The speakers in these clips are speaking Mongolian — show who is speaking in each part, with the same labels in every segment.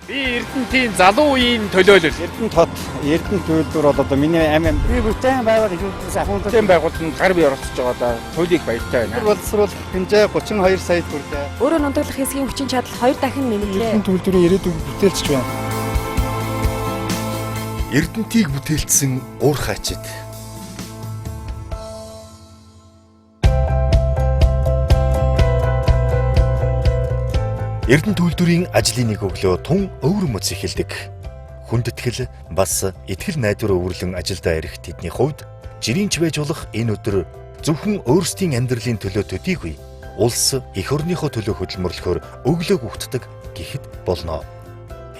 Speaker 1: Би Эрдэнэтийн залуу үеийн төлөөлөл.
Speaker 2: Эрдэнэт хот, Эрдэнэт үйлдвэр бол одоо миний амин
Speaker 3: Би бүтээн байгуулах хэлбэрээс ахуулаад
Speaker 1: Бүтээн байгуулалтанд гар бие оролцож байгаа да туйлыг баяртай байна.
Speaker 2: боловсруул хэмжээ 32 сая төгрөг.
Speaker 4: Өөрөө нундаглах хэсгийн хүчин чадал 2 дахин нэмэгдлээ.
Speaker 2: Эрдэнэт үйлдвэрийн ирээдүйг бүтээлчж байна.
Speaker 5: Эрдэнэтийг бүтээлсэн уур хаачид. Эрдэнэт үйлдвэрийн ажлын нэг өглөө тун өвөр мөц эхэлдэг. Хүндэтгэл бас итгэл найдвар өвөрлөн ажилдаа ирэх тэдний хувьд жирийнч байж болох энэ өдөр зөвхөн өөрсдийн амьдралын төлөө төдийгүй улс эх орныхоо төлөө хөдөлмөрлөхөөр өглөөг ухтдаг гэхэд болно.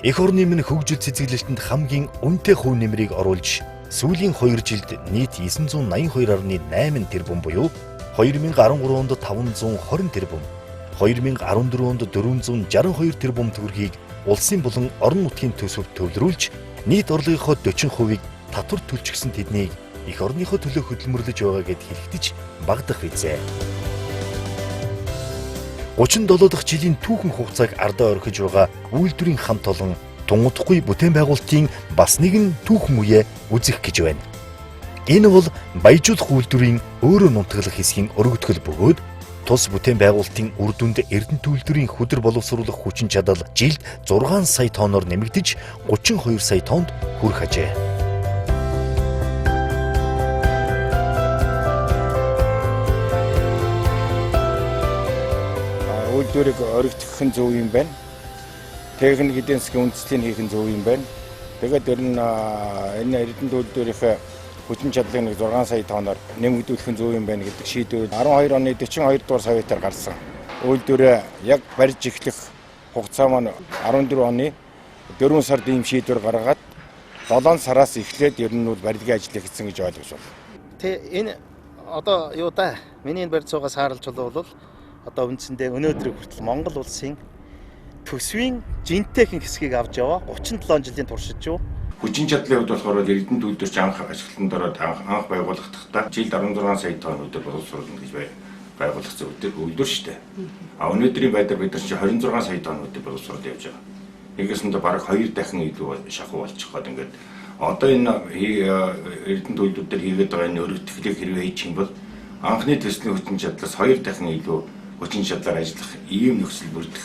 Speaker 5: Эх орны минь хөгжил цэцэглэлтэнд хамгийн үнэтэй хувь нэмрийг оруулж сүүлийн 2 жилд нийт 982.8 тэрбум буюу 2013 онд 520 тэрбум 2014 онд 462 тэрбум төгрөгийг улсын болон орон нутгийн төсөвт төвлөрүүлж нийт орлогынхоо 40%-ийг татвар төлчихсөн тэднийг эх орныхоо төлөө хөдөлмөрлөж байгаа гэд хэлэхдээ багдах визээ. 37 дахь жилийн түүхэн хугацааг ардаа орхиж байгаа үйлдвэрийн хамт олон тунгуудахгүй бүтээн байгуулалтын бас нэгэн түүхэн үеэ үзэх гэж байна. Энэ бол баяжуулах үйлдвэрийн өөрөө нунтаглах хэсгийн өргөдгөл бөгөөд тус бүтээн байгуулалтын үр дүнд Эрдэнэт үйлдвэрийн хөдөр боловсруулах хүчин чадал жилд 6 сая тонноор нэмэгдэж 32 сая тоннд хүрэх ажээ.
Speaker 1: Үйлдвэрийг оргидох нь зөв юм байна. Техник эдийн засгийн үндэслэлийг хийх нь зөв юм байна. Тэгээд энэ Эрдэнэт үйлдвэрийнхээ хүчин чадлыг нэг 6 сая тонноор нэмэгдүүлэх нь зөв юм байна гэдэг шийдвэр 12 оны 42 дугаар советоор гарсан. Үйлдвэрээ яг барьж эхлэх хугацаа маань 14 оны 4 сард ийм шийдвэр гаргаад 7 сараас эхлээд ер нь бол барилгын ажил эхэлсэн гэж ойлгож байна.
Speaker 3: Тэ энэ одоо юу да? Миний энэ барьж байгаа сааралж бол одоо үндсэндээ өнөөдрийг хүртэл Монгол улсын төсвийн жинтэйхэн хэсгийг авч яваа 37 жилийн туршид юу?
Speaker 1: Хүчин чадлын хувьд болохоор Эрдэнэт үйлдвэрч анх ашиглалтанд ороод анх байгуулахдаа жилд 16 сая тонн өдөр боловсруулна гэж байгуулагдсан үйлдвэр шүү дээ. Өнөөдрийн байдлаар бид нар чи 26 сая тонн өдөр боловсруулалт явж байгаа. Ингэсэндээ бараг 2 дахин илүү шахуу болчих гээд ингээд одоо энэ Эрдэнэт үйлдвэр дээр хийгээд байгаа энэ өргөтгөлийг хэрвээ хийчих юм бол анхны төслийн хүчин чадлаас 2 дахин илүү хүчин чадлаар ажиллах ийм нөхцөл бүрдэх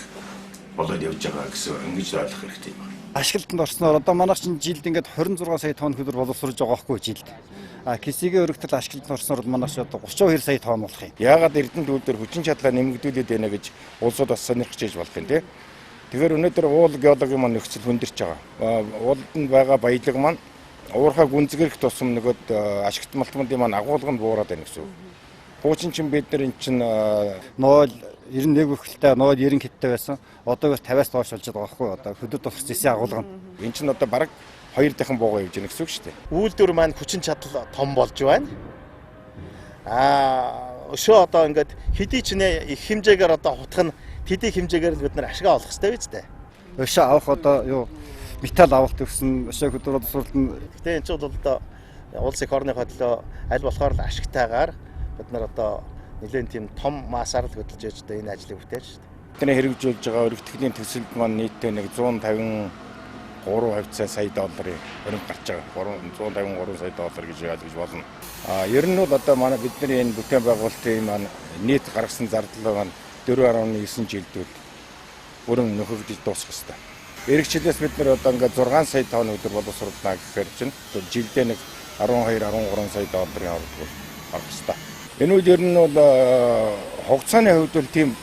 Speaker 1: болоод явж байгаа гэсэн ингэж ойлгох хэрэгтэй байна.
Speaker 2: Ашиглалтанд орсноор одоо манайх чинь жилд ингээд 26 сая тонн хөдөр боловсруулж байгаа байхгүй жилд. Кисигийн өргөтөл ашиглалтанд орсноор манайх одоо 32 сая тонн болох юм.
Speaker 1: Яагаад Эрдэнэт үйлдвэр хүчин чадлаа нэмэгдүүлээд байна гэж улсууд бас сонирхож иж болох юм тий. Тэгэхээр өнөөдөр уул геологийн маань нөхцөл хүндэрч байгаа. Ууланд байгаа баялаг маань уурхай гүнзгийрэх тусам нөгөөд ашигт малтмуудын маань агуулганд буураад байна гэсэн үг. Хуучин чинь бид нар эн чинь
Speaker 2: 91 хүртэлтэй 90 хиттэй байсан. Одоо 50-аас доош болж байгаа байхгүй одоо хөдөр тусах зэсийн агуулга.
Speaker 1: Энд чинь одоо бараг 2 дахин буугаа явж байна гэсэн үг шүү дээ.
Speaker 3: Үйлдвэр маань хүчин чадал том болж байна. Өшөө одоо ингээд хэдий ч нэ их хэмжээгээр одоо хутгах нь тэдний хэмжээгээр л бид нар ашиг авах хэрэгтэй биз дээ.
Speaker 2: Өшөө авах одоо юу металл авалт гэсэн өшөө хөдөр боловсруулалт.
Speaker 3: Гэтэ энэ ч бол одоо улс эх орныхоо төлөө аль болохоор л ашигтайгаар бид нар одоо нэлээд тийм том маасаар л хөдөлж яж одоо энэ ажлыг бүтээж шүү дээ.
Speaker 1: Бидний хэрэгжүүлж байгаа өргөтгөлийн төсөлд маань нийтдээ нэг 153 сая долларын өрөмт гарч байгаа. 153 сая доллар гэж ойлгож болно. Ер нь бол одоо манай бидний энэ бүтээн байгуулалтын маань нийт гаргасан зардал маань 4.9 жилдүүд бүрэн нөхөгдөж дуусах ёстой. Эх жилээс бид нар одоо ингээд 6 сая тонн өдөр боловсруулнаа гэхээр чинь жилдээ нэг 12-13 сая долларын орлого гарах ёстой. Энэ үед ер нь бол хугацааны хувьд бол тийм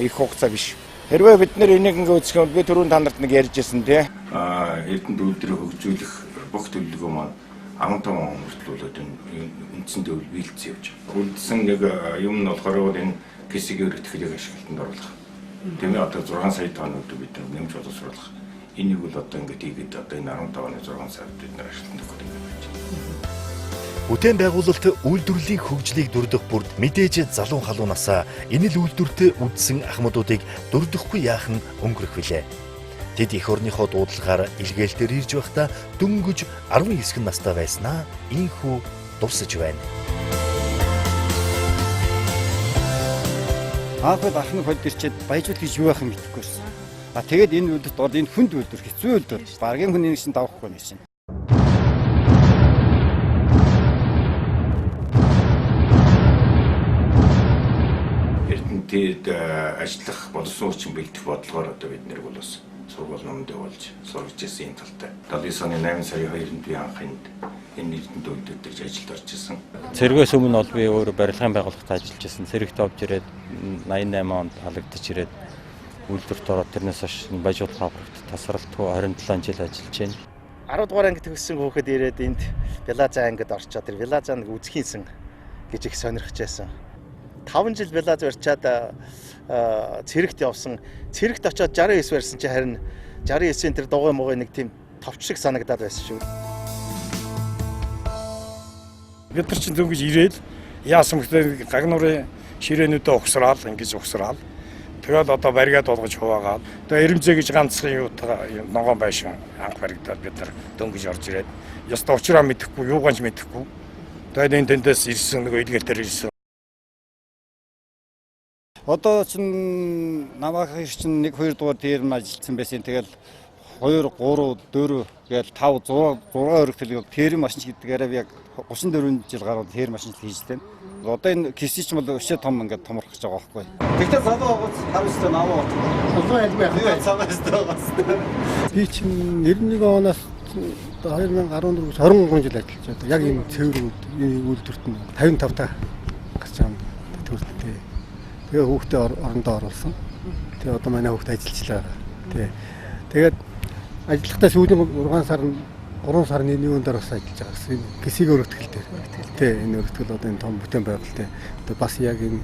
Speaker 1: их хугацаа биш. Хэрвээ бид нэр энийг ингээ үзэх юм бол би түрүүн та нарт нэг ярьжсэн тий. Эрдэнэт үйлдвэрийг хөгжүүлэх бүх төлөвлөгөө маань 15 он хүртэлүүлээд үндсэн төвлөрөл биелүүлсэн явж байгаа. Үлдсэн нэг юм нь болохоор энэ кисигийн өргөтгөлийг ашиглалтанд оруулах. Тэмээ одоо 6 сая тонн өдөр бид нэмж боловсруулах. Энийг бол одоо ингээ тийгээд одоо энэ 15 оны 6 сард бид нар ашиглалтанд өгөх юм байна.
Speaker 5: Бүтээн байгуулалт үйлдвэрлэлийн хөгжлийг дүрдэх бүрд мэдээж залуу халуунасаа энэ л үйлдвэртээ үдсэн ахмадуудыг дүрдэхгүй яахан өнгөрөх билээ. Тэд эх орныхоо дуудлагаар илгээлтээр ирж байхдаа дөнгөж 19 настай байснаа ийхүү дурсаж байна.
Speaker 2: Анхд ахны хойд ирчээд баяжуул гэж юу байх юм гэдэггүйсэн. Тэгээд энэ үйлдэлд орд энэ хүнд үйлдвэр хэцүү үйлдвэр. Баргийн хүний нэг шин давахгүй нэг шин.
Speaker 1: Эрдэнэтэд ажиллах боловсруучийн бэлтгэх бодлогоор одоо бид нэр бол бас сургууль номд явуулж сургаж ирсэн энэ талтай. 79 оны 8 сарын 2-нд би анхнд энэ эрдэнэт үйлдвэрт ажилд орж ирсэн.
Speaker 6: Цэргээс өмнө бол би өөрөө барилгын байгууллагт ажиллаж ирсэн. Цэрэгт овж ирээд 88 онд халагдаж ирээд үйлдвэрт ороод тэрнээс хойш бажууд фабрикт тасралтгүй 27 жил ажиллаж байна.
Speaker 3: 10 дугаар ангид төгссөн хүүхэд ирээд энд Белаза ангид орчоод тэр Белазаныг үзхийнсэн гэж их сонирхож байсан. 5 жил Белаз барьчаад цэрэгт явсан. Цэрэгт очиод 69 барьсан чи харин 69-ийн тэр дугуй муугай нэг тийм товч шиг санагдаад байсан шүү.
Speaker 7: Бид нар чинь дөнгөж ирээд яасан гэхээр гагнуурын ширээнүүдээ угсраал ингэж угсраал. Тэгэл одоо баригаад болгож хуваагаад. Тэгээ эрэмзээ гэж ганцхан юутаа ногоон байшин анх баригдаад бид нар дөнгөж орж ирээд. Яста учраа мэдэхгүй, юугаанч мэдэхгүй. Тэгээд энэ тэндээс ирсэн нэг илгээлтээр ирсэн.
Speaker 2: Одоо чинь намайг чинь 1 2 дугаар тэрм ажилласан байсан. Тэгэл 2 3 4 гээл 5 6 өргөтөл тэрм машин гэдэг арай яг 34 жил гараад тэрм машин хийж тань. Одоо энэ кисич бол өшөө том ингээд томорох гэж байгаа байхгүй. Тэгтээ залуу гоц харуулсан намаа. Залуу альбаа юу цагаастай байгаас.
Speaker 8: Би чинь 91 оноос 2014-с 23 жил ажиллаж байна. Яг энэ цэвэр үйлдвэрт нь 55 та гарч байгаа төрөлтэй. Тэгээ хүүхдээ орондоо оруулсан. Тэгээ одоо манай хүүхдээ ажиллажлаа. Тэгээд ажиллахдаа сүүлийн 3 сар 1 өдөр бас ажиллаж байгаа гэсэн. Кисиг өргөтгөл дээр. Энэ өргөтгөл одоо энэ том бүтээн байгуулалтай. Одоо бас яг энэ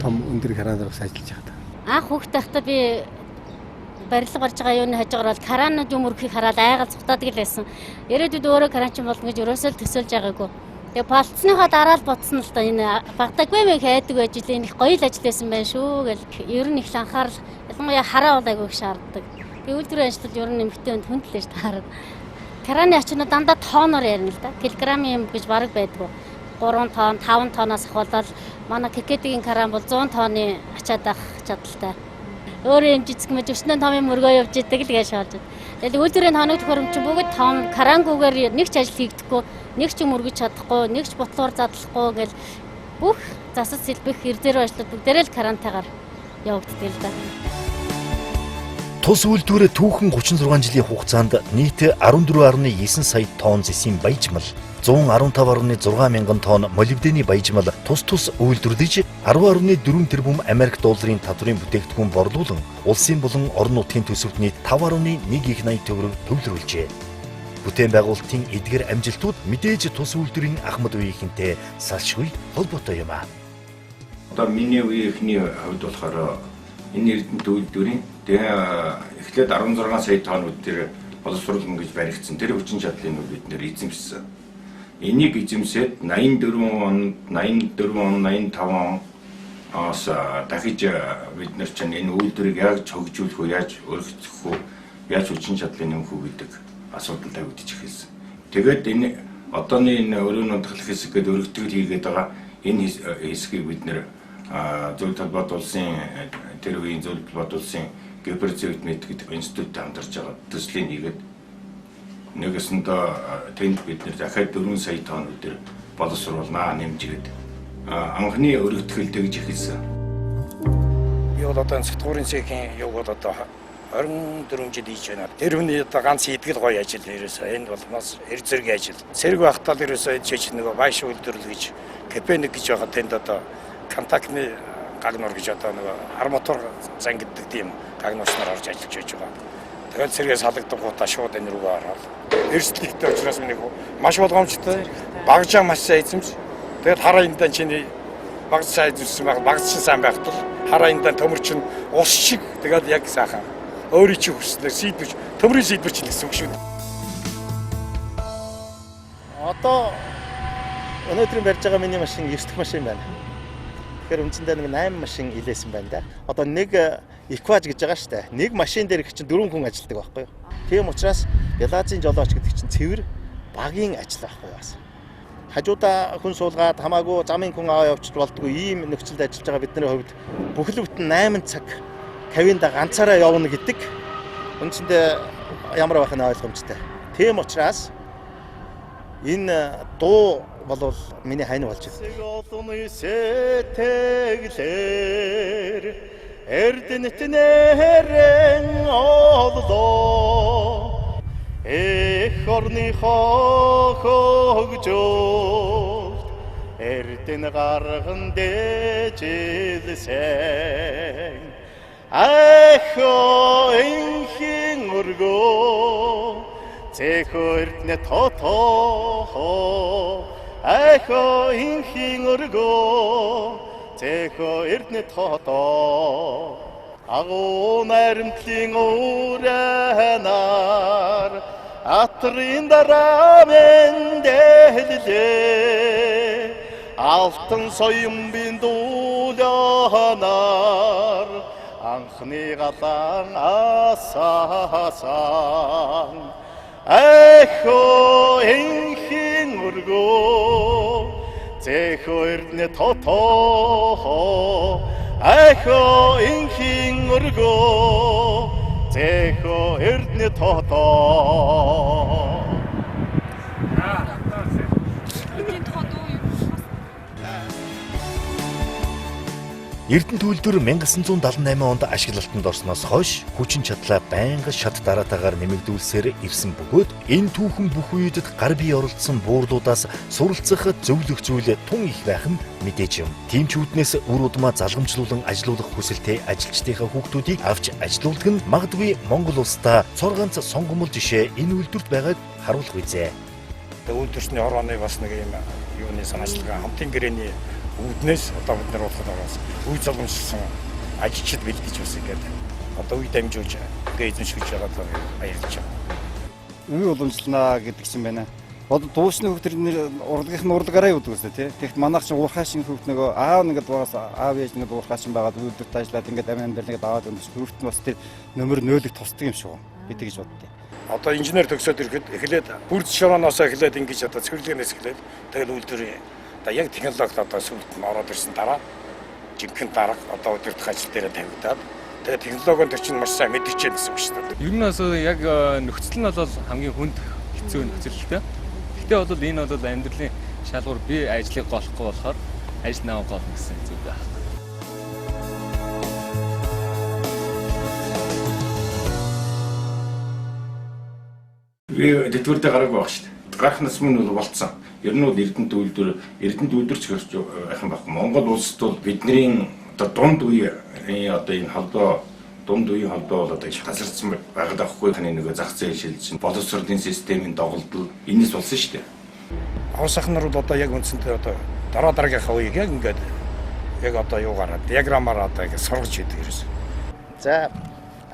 Speaker 8: том өндөр хараанаар бас ажиллаж байгаа.
Speaker 9: Анх хүүхдээ байхдаа би барилга барьж байгаа юуны хажуугаар бол каранууд юм өргөхийг хараад айгаал цухтаадаг л байсан. Ирээдүйд өөрөө каранчин болно гэж өрөөсөө төсөөлж байгаагүй. Тэгээ болцсныхоо дараа л бодсон л да энэ багтаагүй мэй хайдаг байж л энэ их гоё л ажил байсан байх шүү гэл. Ер нь их л анхаарал ялангуяа хараа бол айгүй их шаарддаг. Тэгээ үйлдвэрийн ажилд ер нь нэмэгтэй өнд хүндлэж таарад. Караны ачнаа дандаа тооноор ярина л да. Килограмм юм гэж бараг байдгүй. 3 тонн, 5 тонноос ахвалал манай кекетийн каран бол 100 тонны ачаад авах чадaltaй. Өөрөө юм жижиг мэж өснөө том юм өргөө явж идэг л гэж шаалж байна. Тэгэл үйлдвэрийн хоногд хөрөмч бүгд том карангуугаар нэг ч ажил хийгдэхгүй, нэг ч юм өргөж чадахгүй, нэг ч ботлоор задлахгүй гэл бүх засаж сэлбэх эрдээр ажлууд бүгдээрээ л карантайгаар явагддаг л да.
Speaker 5: Тус үйлдвэрээ түүхэн 36 жилийн хугацаанд нийт 14.9 сая тонн зэсийн баяжмал, 115.6 мянган тонн молибдений баяжмал тус үйлдвэрлэж 10.4 тэрбум Америк долларын татврын бүтээгдэхүүн борлуулан улсын болон орон нутгийн төсөвт нийт 5.1 их 80 төгрөг төвлөрүүлжээ. Бүтээн байгуулалтын эдгээр амжилтууд мэдээж тус үйлдвэрийн Ахмад үеийнхэнтэй салшгүй холбоотой юм аа.
Speaker 1: Одоо миний үеийнхний хувьд болохоор энэ эрдэнэт үйлдвэрийн эхлээд 16 сая тонн дээр боловсруулна гэж баригдсан. Тэр хүчин чадлыг бид нэр эзэмшсэн. Энийг эзэмсээд 84 он, 85 оноос дахиж бид нар чинь энэ үйлдвэрийг яаж хөгжүүлэх вэ, яаж өргөцөх вэ, яаж хүчин чадлыг нэмэх вэ гэдэг асуудал тавигдчих эхэлсэн. Тэгээд энэ одооны энэ өрөөнд хандах хэсэг гэдэг өргөтгөл хийгээд байгаа энэ хэсгийг бид нэр зөвлөлт холбоот улсын тэр үеийн зөвлөлт холбоот улсын Гиберзэвтмет гэдэг институттэй хамтарч байгаа төслийн хийгээд нэгэсэндээ тэнд бид нэр дахиад 4 сая тонн өдөр боловсруулнаа нэмжгээд анхны өргөтгөл тэгж эхэлсэн.
Speaker 7: Би бол одоо сэтгүүрийн цехийн юг бол одоо 24 жил хийж байна. Тэр хүний одоо ганц идэгэл гоё ажил ерөөсөө энэ бол бас эр зэргийн ажил. Цэрэг байхдаа л ерөөсөө жиж нөгөө байш үйлдвэрлэл гэж Кепеник гэж байгаа тэнд одоо контактны гагнуур гэж одоо нөгөө арматур зан гэдэг тийм гагнуурч нар орж ажиллаж байж байгаа. Тэгэл цэргээс халагдсан гутаа шууд энэ рүүгээ ороод эрсдэлтэй учраас миний маш болгоомжтой багжаа маш сайн эзэмш. Тэгэл хараа энэ дан чиний багж сайн эзэмсэн баг багж сайн байх тул хараа энэ дан төмөрч нь ус шиг тэгэл яг сайхан өөрийн чи хүслээр шийдвэрч төмрийн шийдвэрч гэсэн үг шүү дээ.
Speaker 3: Одоо өнөөдрийн барьж байгаа миний машин 9 дахь машин байна. Тэгэхээр үндсэндээ нэг 8 машин илээсэн байна да. Одоо нэг Equage гэж байгаа шүү дээ. Нэг машин дээр их чинь 4 хүн ажилладаг байхгүй юу? Тийм учраас Белазын жолооч гэдэг чинь цэвэр багийн ажил байхгүй юу бас. Хажуудаа хүн суулгаад хамаагүй замын хүн аваа явчих болдгоо ийм нөхцөлд ажиллаж байгаа бидний хувьд бүхэл бүтэн 8 цаг кавинда ганцаараа явна гэдэг үндсэндээ ямар байх нь ойлгомжтой. Тийм учраас энэ дуу болвол миний хань болж байна. Эрдэнэтнэрэн оллоо эх орныхоо хөгжөөл эрдэн гарган дэжилсэн ахо инхин өргөө зэхөө эрдэнэ тотоо ахо инхин өргөө Тэхо эрдэнэ тотоо агуу наримтлын уурайнаар атрын дараа мен дэллээ алтан соён биндууланаар анхны галан асаасан эхо инхин өргөө Тэхо эрдэнэ тотоо ахо инхин өргөө Тэхо эрдэнэ тотоо
Speaker 5: Эрдэнэ төлөвлөр 1978 онд ашиглалтанд орсноос хойш хүчин чадлаа байнга шат дараатаагаар нэмэгдүүлсээр ирсэн бөгөөд энэ түүхэн бүх үедэд гар бие оролцсон буурлуудаас суралцах зөвлөх зүйл тун их байх нь мэдээж юм. Тийм ч үүднээс үр удмаа залгамжлуулан ажилуулах хүсэлтэй ажилчдынхаа хүүхдүүдийг авч ажилуулдаг нь магадгүй Монгол улсдаа цор ганц сонгомол жишээ энэ үйлдвэрт байгааг харуулах үзье.
Speaker 7: Үйлдвэрчний хорооны бас нэг юм юуны санаачлага хамтын гэрээний үүднээс одоо бид нар бодоход байгаа үе залгамжлсан ажилчид бэлдэж бас ингээд одоо үе дамжуулж ингээд эзэмшүүлж байгаа баярлж байна.
Speaker 2: Үе уламжлална гэдэг чинь байна. Одоо дуусны хүүхдэр урлагийн урлагаараа явдаг гэсэн тий. Тэгэхдээ манайх чинь уурхай шин хүүхд нөгөө аав нэгэд байгаас аав ээж нэгэд уурхай шин байгаад үйлдвэрт ажиллаад ингээд амин амин нэгэд аваад өмс хүүхд нь бас тэр нөмөр нөөлөг тусдаг юм шиг бид тэгж боддоо.
Speaker 7: Одоо инженер төгсөөд ирэхэд эхлээд бүр шороноос эхлээд ингэж одоо цэвэрлэгнээс эхлээд тэгэл үйлдвэрийн одоо яг технологид одоо сүлд нь ороод ирсэн дараа жинхэнэ дарга одоо өдөртөх ажил дээр тавигдаад тэгээ технологинд чинь маш сайн мэдчихээн гэсэн үг шүү дээ.
Speaker 10: Ер нь бас яг нөхцөл нь бол хамгийн хүнд хэцүү нөхцөл л дээ. Гэхдээ бол энэ бол амьдралын шалгуур би ажлыг голохгүй болохоор ажил наваа голно гэсэн зүйл байна.
Speaker 1: Би дэдвэрдээ гараагүй байх шүү дээ. Гарах нас минь бол болцсон. Ер нь бол Эрдэнэ төлөвлөрч хэрч байх юм байна. Монгол улсад бол бидний одоо дунд үе одоо энэ холбоо дунд үеийн холбоо бол одоо хасарсан байгаад байхгүй таны нэг зах зээл шилжин боловсролын системийн доголдол энэс болсон шүү дээ.
Speaker 7: Орос ахнаар бол одоо яг үндсэндээ одоо дараа дараагийнхаа үеийг яг ингээд яг одоо юугаараа диаграмаар одоо ингэ сургаж идэг ерөөс.
Speaker 3: За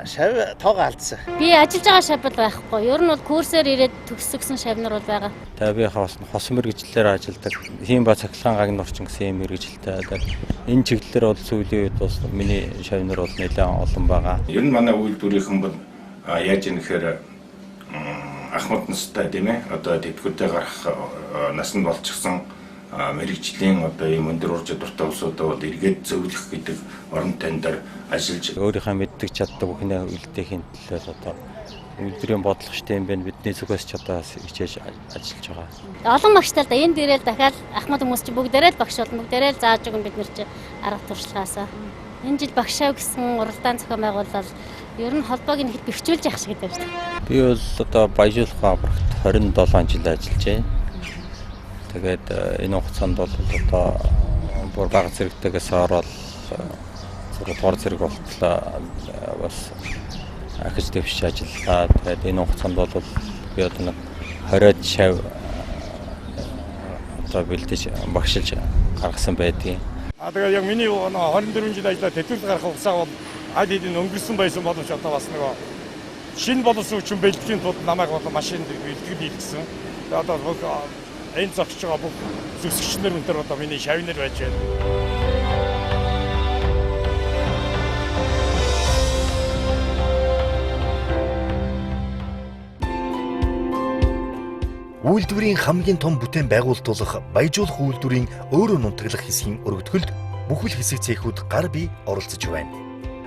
Speaker 3: шав тоогоо алдсан.
Speaker 9: Би ажиллаж байгаа шав бол байхгүй. Ер нь бол курсээр ирээд төгсгсөн шавнар бол байгаа.
Speaker 6: За би хос мэргэжлээр ажилладаг. Хийм ба цахилгаан гагны орчин гэсэн юм мэргэжилтэй. Энэ чиглэлээр бол сүүлийн үед бас миний шавнар бол нэлээд олон байгаа.
Speaker 1: Ер нь манай үйлдвэрийнхэн бол яаж юм гэхээр ахмад настай тийм ээ одоо тэтгэвртэй гарах насанд болчихсон мэргэжлийн одоо ийм өндөр ур чадвартай улсуудаа бол эргээд зөвлөх гэдэг орон тандаар ажиллаж
Speaker 6: өөрийнхөө мэддэг чаддаг бүхнээ үлдээхийн төлөө одоо үйлдвэрийн бодлогочтой юм байна. Бидний зүгээс ч одоо хичээж ажиллаж байгаа.
Speaker 9: Олон багштай л да энэ дээрээ л дахиад ахмад хүмүүс чи бүгдээрээ л багш болно. Бүгдээрээ л зааж өгөн бид нар чи арга туршлагаасаа. Энэ жил багшаа гэсэн уралдаан зохион байгуулалт ер нь холбоог нь хэд бэхжүүлж явах шиг гэдэг шүү дээ.
Speaker 6: Би бол одоо баяжуулах аврагт 27 жил ажиллаж байна. Тэгээд энэ хугацаанд бол одоо бүр бага зэрэгтэйгээс ороод зур зэрэг болтлоо бас ахиж дэвшиж ажиллаа. Тэгээд энэ хугацаанд бол би одоо нэг 20-од шав одоо бэлдэж багшилж гаргасан байдгийг.
Speaker 7: Тэгээд яг миний 24 жил ажиллаад тэтгэврт гарах хугацаа бол аль хэдийн өнгөрсөн байсан боловч одоо бас нөгөө шинэ боловсон хүчин бэлтгэхийн тулд намайг бол машин бэлтгэл хийлгэсэн. Тэгээд одоо энэ зогсож байгаа бүх зүсгчнэр өнтер одоо миний шавнар байж байна.
Speaker 5: Үйлдвэрийн хамгийн том бүтээн байгуулалтуулах баяжуулах үйлдвэрийн өөрөө нунтаглах хэсгийн өргөдгөлд бүхэл хэсэг цэхүүд гар бие оролцож байна.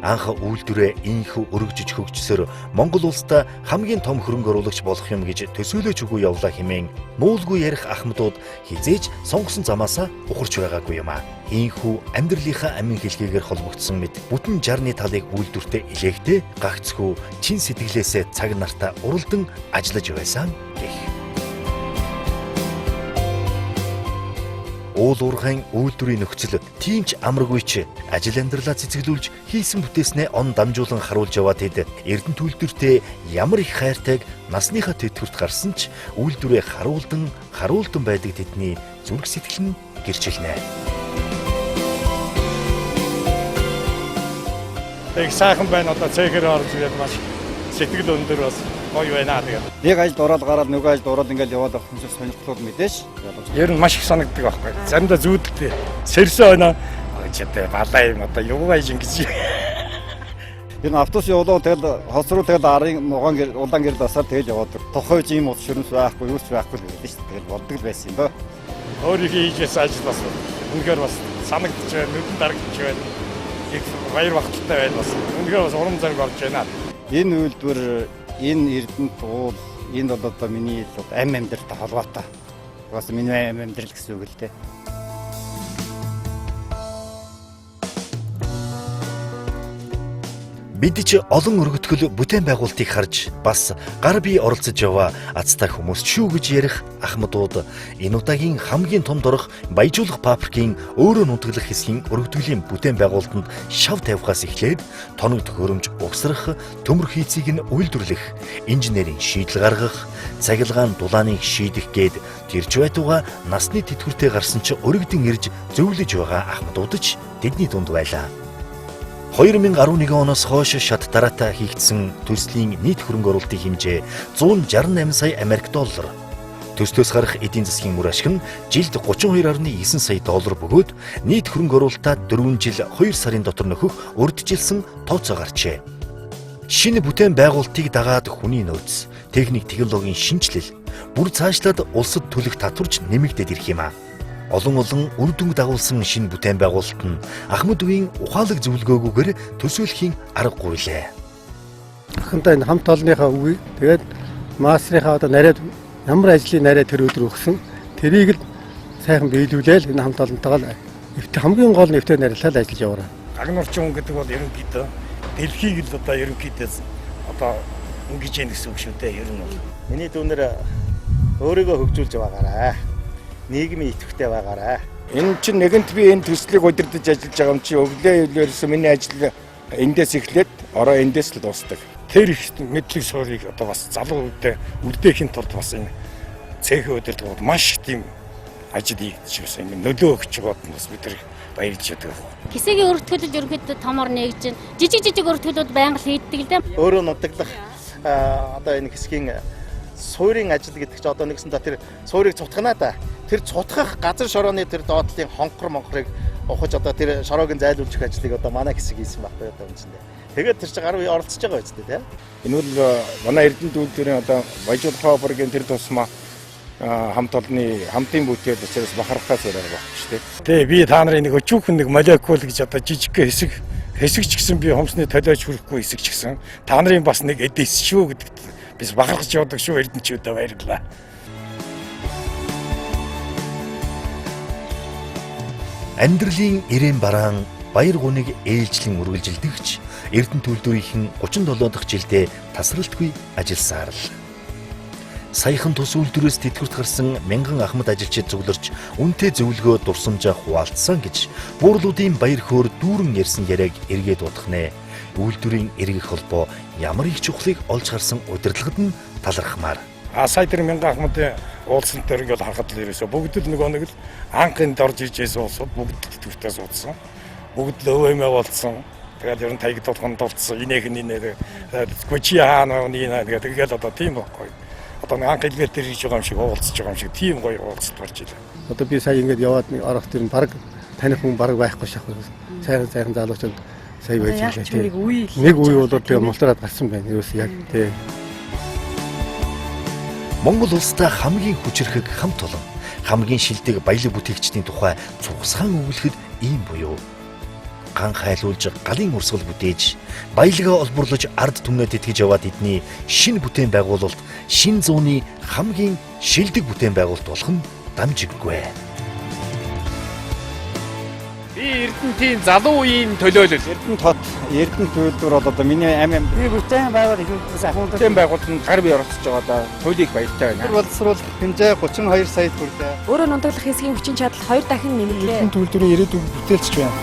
Speaker 5: Анх үйлдвэрээ ийхүү өргөжж хөгжсөөр Монгол улстай хамгийн том хөрөнгө оруулагч болох юм гэж төсөөлөж өгөө явлаа хэмээн нуулгүй ярих ахмадууд хизээж сонгосон замаасаа ухарч байгаагүй юм а. Ийхүү амьдралынхаа амин хэлхийгээр холбогдсон мэд бүтэн 60-ны талыг үйлдвэртээ илээхдээ гагцхүү чин сэтгэлээсээ цаг нартаа уралдан ажиллаж байсан гэх. Уул уурхайн үйлдвэрийн нөхцөл тийм ч амаргүй ч ажил амьдралаа цэцгэлүүлж хийсэн бүтээснээ он дамжуулан харуулж яваад хэд Эрдэнэт үйлдвэртээ ямар их хайртайг насныхаа тэтгэврт гарсан ч үйлдвэрээ харуулдан байдаг тэдний зүрх сэтгэл нь гэрчилнэ.
Speaker 7: Тэг сайхан байна одоо цэгээр орж ирээд маш сэтгэл өндөр бас гоё байна тэгээд.
Speaker 2: Нэг ажилд ороод гараад нөгөө ажилд ороод ингээл яваад авах юм шиг сонирхол мэдээж.
Speaker 7: Ер нь маш их санагддаг байхгүй. Заримдаа зүүдэлтэй. Сэрсэн байна. Очтой балаа юм одоо юу байж ингэж.
Speaker 2: Ер нь автобус явуулаа тэгэл хос руу тэгэл арын нугаан гэр улаан гэрэл басаад тэгэл яваад. Тохойж ийм ус шөрөнс байхгүй юу ч байхгүй л гэдэг шүү дээ. Тэгэл болдог л байсан юм доо.
Speaker 7: Өөрийнхөө хийжээс ажил бас үнэхээр бас санагдчих байна. Нүдэн дарагдчих байна. Их баяр багталтай байна бас. Үнэхээр бас урам зориг орж байна.
Speaker 2: Энэ үйлдвэр энэ Эрдэнэт уул энэ бол одоо миний амь амьдралтай холбоотой. Бас миний амь амьдрал гэсэн үг л дээ.
Speaker 5: Бид ч олон өргөтгөл бүтээн байгуулалтыг харж бас гар бие оролцож яваа азтай хүмүүс шүү гэж ярих ахмадууд энэ удаагийн хамгийн том дорох баяжуулах паприкийн өөрөө нутаглах хэсгийн өргөтгөлийн бүтээн байгуулалтанд шав тавихаас эхлээд тоног төхөөрөмж угсрах, төмөр хийцийг нь үйлдвэрлэх, инженерийн шийдэл гаргах, цахилгаан дулааныг шийдэх гээд тэрч байтугай насны тэтгэвртэй гарсан ч өргөдөн ирж зөвлөж байгаа ахмадууд ч тэдний дунд байлаа. 2011 оноос хойш шат дараатаа хийгдсэн төслийн нийт хөрөнгө оруулалтын хэмжээ 168 сая Америк доллар. Төслөөс гарах эдийн засгийн үр ашиг нь жилд 32.9 сая доллар бөгөөд нийт хөрөнгө оруулалтаа 4 жил 2 сарын дотор нөхөх урьдчилсан тооцоо гарчээ. Шинэ бүтээн байгуулалтыг дагаад хүний нөөц, техник технологийн шинжилэл, бүр цаашлаад улсад төлөх татварч нэмэгдээд ирэх юм а. Олон үр дүнг дагуулсан шинэ бүтээн байгуулалт нь Ахмад үеийн ухаалаг зөвлөгөөгүйгээр төсөөлөхийн аргагүй лээ.
Speaker 8: Ахмадаа энэ хамт олонныхаа үгийг тэгээд мастрынхаа одоо нарийн ямар ажлын нарийн тэр өдөр өгсөн тэрийг л сайхан биелүүлээл энэ хамт олонтойгоо хамгийн гол нэвтэ нарилал ажиллаж яваарай.
Speaker 7: Гагнуурчин хүн гэдэг бол ерөнхийдөө дэлхийг л одоо ерөнхийдөө одоо ингэж яах гэсэн үг шүү дээ. Ер нь бол
Speaker 3: Миний дүүнэр өөрийгөө хөгжүүлж байгаарай. Нийгмийн идэвхтэй байгаарай.
Speaker 1: Энэ чинь нэгэнт би энэ төслийг удирдах ажиллаж байгаа юм чи өглөө өглөөс миний ажил эндээс эхлээд ороо эндээс л дуусдаг.
Speaker 7: Тэр их мэдлэг суурийг одоо бас залуу үедээ үлдээхийн тулд бас энэ цэхийн удирдлагууд маш тийм ажил хийгдэж байсан. Ингэ нөлөө өгч байгаад бас бид нар баярлж яддаг.
Speaker 9: Хэсгийн өртгөлд ерөнхийдөө томор нэгж жижиг өртгөлүүд байнга л хийддэг л дээ.
Speaker 3: Өөрөө нутаглах одоо энэ хэсгийн суурийн ажил гэдэг чинь одоо нэгсэн та тэр суурийг цутгана да. Тэр цутгах газар шорооны тэр доотлын монхорыг ухаж одоо тэр шороог нь зайлуулж өгөх ажлыг одоо манай хэсэг хийсэн байхгүй одоо үндсэндээ. Тэгээд тэр чинь гар үе оролцож байгаа үстэй тийм.
Speaker 1: Энэ бол манай Эрдэнэт үйлдвэрийн одоо баяжуулах фабрикийн тэр тусмаа хамт олонны хамтын бүтээт учраас бахархаас өрөө багч шүү дээ.
Speaker 7: Тэгээ би та нарын нэг өчүүхэн нэг молекул гэж одоо жижиг хэсэг ч гэсэн би хомсны толиож хүрэхгүй хэсэг ч гэсэн та нарын бас нэг эдэс шүү гэдэгт biz бахархаж явдаг шүү эрдэнэчүүдэд баярлалаа.
Speaker 5: Амьдралын ирээн бараан баяр гуниг ээлжлэн үргэлжилдэгч Эрдэнэт үйлдвэрийн 37 дахь жилдээ тасралтгүй ажилласаар л. Саяхан тус үйлдвэрээс тэтгэврт гарсан мянган ахмад ажилчид зөвлөрч үнэтэй зөвлөгөө дурсамжаа хуваалцсан гэж буурлуудын баяр хөөр дүүрэн ярьсан яриаг эргээд удах нэ. Үйлдвэрийн эргэх холбоо ямар их чухлыг олж харсан удирдлагад нь талархмаар.
Speaker 7: Сая тэр мянган ахмадын уулсан дээр ингээд харахад л ерөөсө бүгд л нэг л анхын дорж ижээс уусууд бүгд тэтгэвртээ суудсан. Бүгд л өвөмөө болцсон. Тэгээд ер нь таяг толгонд толцсон. Инээх нэр гүчи хаана нина тэгээд одоо тийм байхгүй. Одоо нэг анх илгээр дээр хийж байгаа юм шиг уулзж байгаа юм шиг тийм гоё уулзалт болж илаа.
Speaker 8: Одоо би сая ингээд яваад нэг орох тэр нь баг таних хүн баг байхгүй шахах. Сайхан залуучууд сая байж байгаа тийм. Нэг үе бол тэгээ мултраад гарсан байна. Юус яг тийм.
Speaker 5: Монгол улстай хамгийн хүчрхэг хамт олон, хамгийн шилдэг баялаг бүтээгчдийн тухай цугсаан өгүүлэхэд ийм буюу. ган хайлуулж галын урсгал бүтээж баялгаа олборлож ард түмнээ тэтгэж яваад эдний шинэ бүтээн байгуулалт шинэ зууны хамгийн шилдэг бүтээн байгуулалт болох нь дамжиггүй.
Speaker 10: Би Эрдэнэтийн залуу үеийн төлөөлөл.
Speaker 2: Эрдэнэ төлөвлөр бол одоо миний амь
Speaker 7: Би бүтээн байгуул их ахуйн
Speaker 1: Бүтээн байгуулалтанд гар бие оролцож байгаа да туйлыг баяртай байна.
Speaker 8: Боловсруул хэмжээ 32 сая төгрөг.
Speaker 4: Өөрөө нундаглах хэсгийн хүчин чадал 2 дахин нэмэгдлээ.
Speaker 8: Төлөвлөрийн ирээдүйг бүтээлч байна.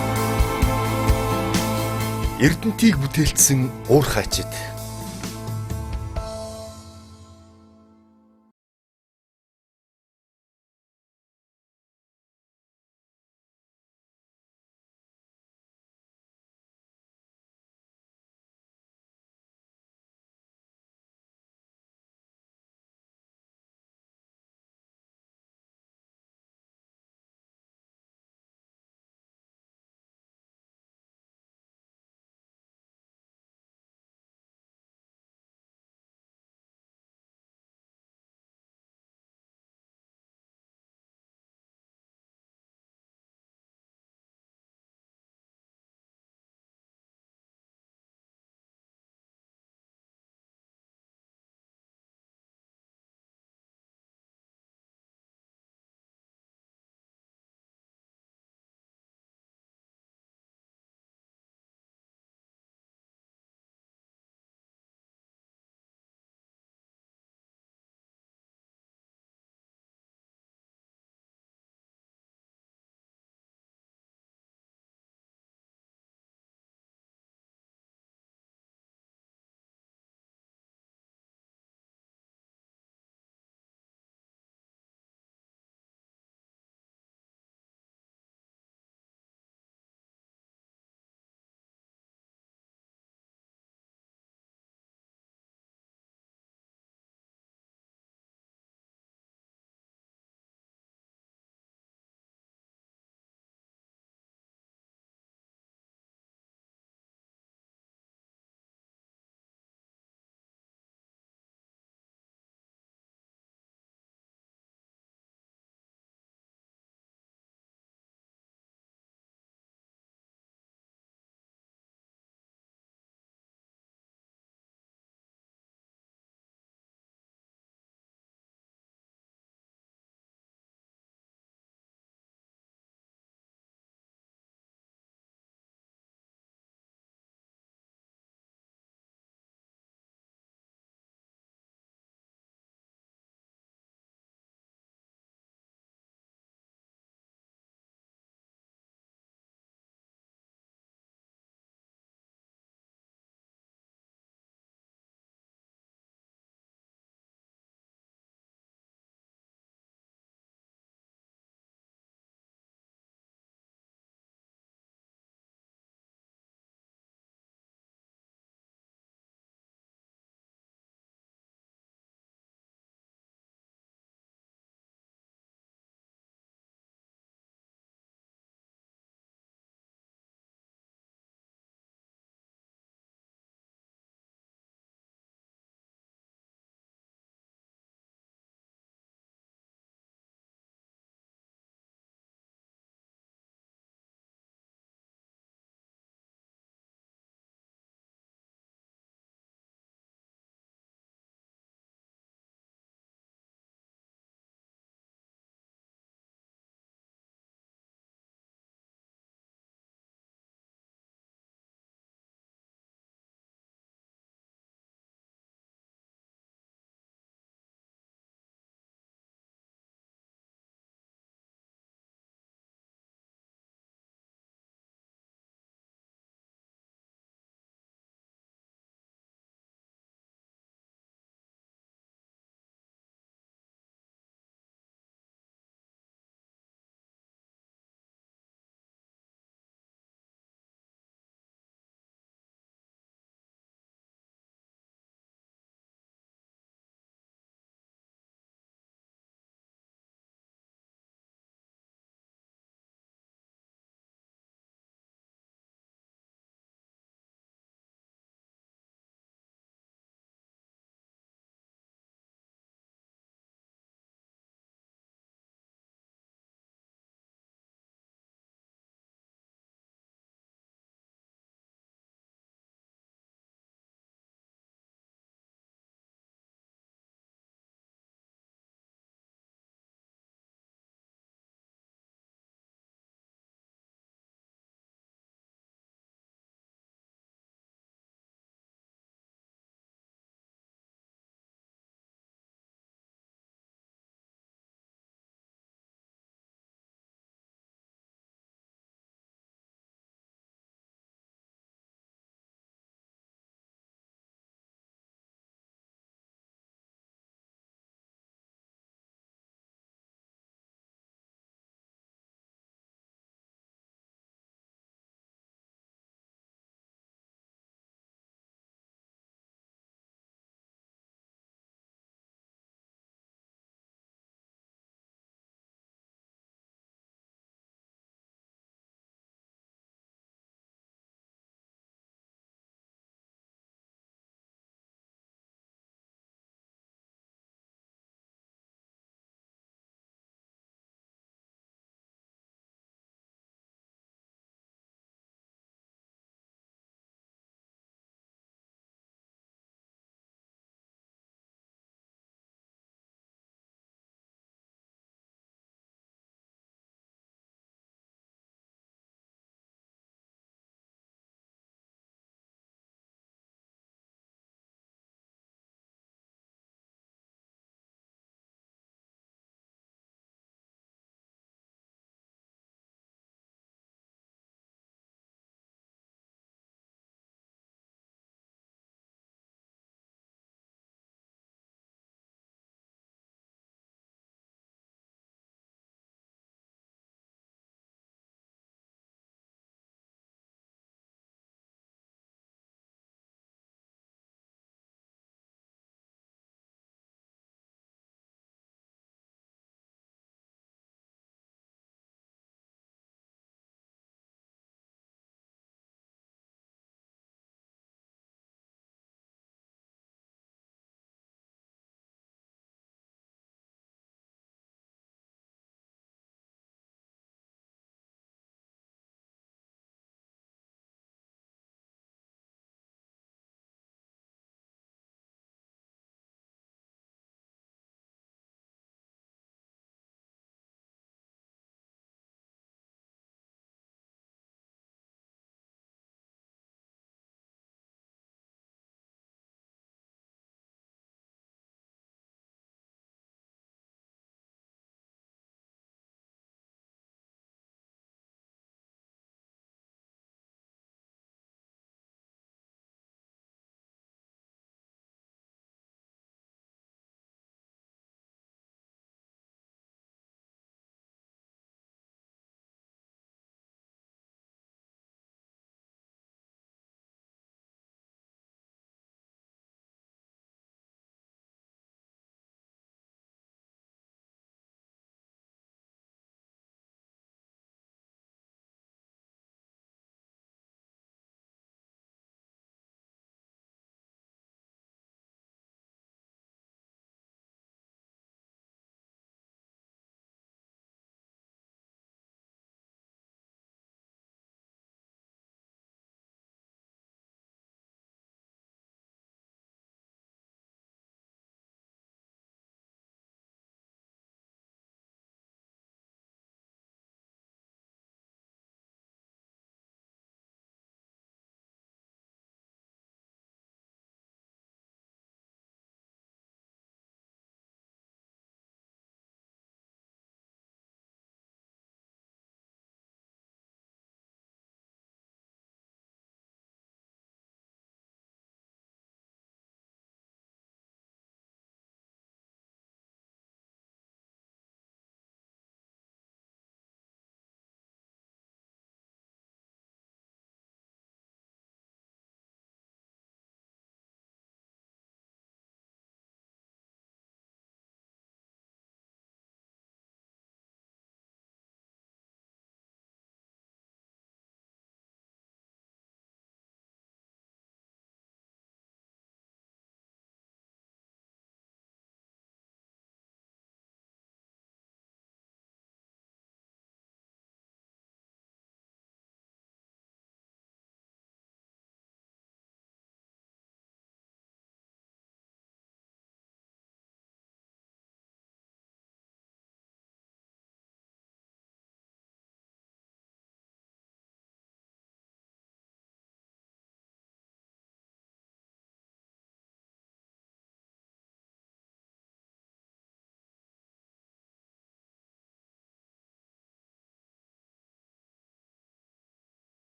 Speaker 5: Эрдэнэтийг бүтээлсэн уур хачид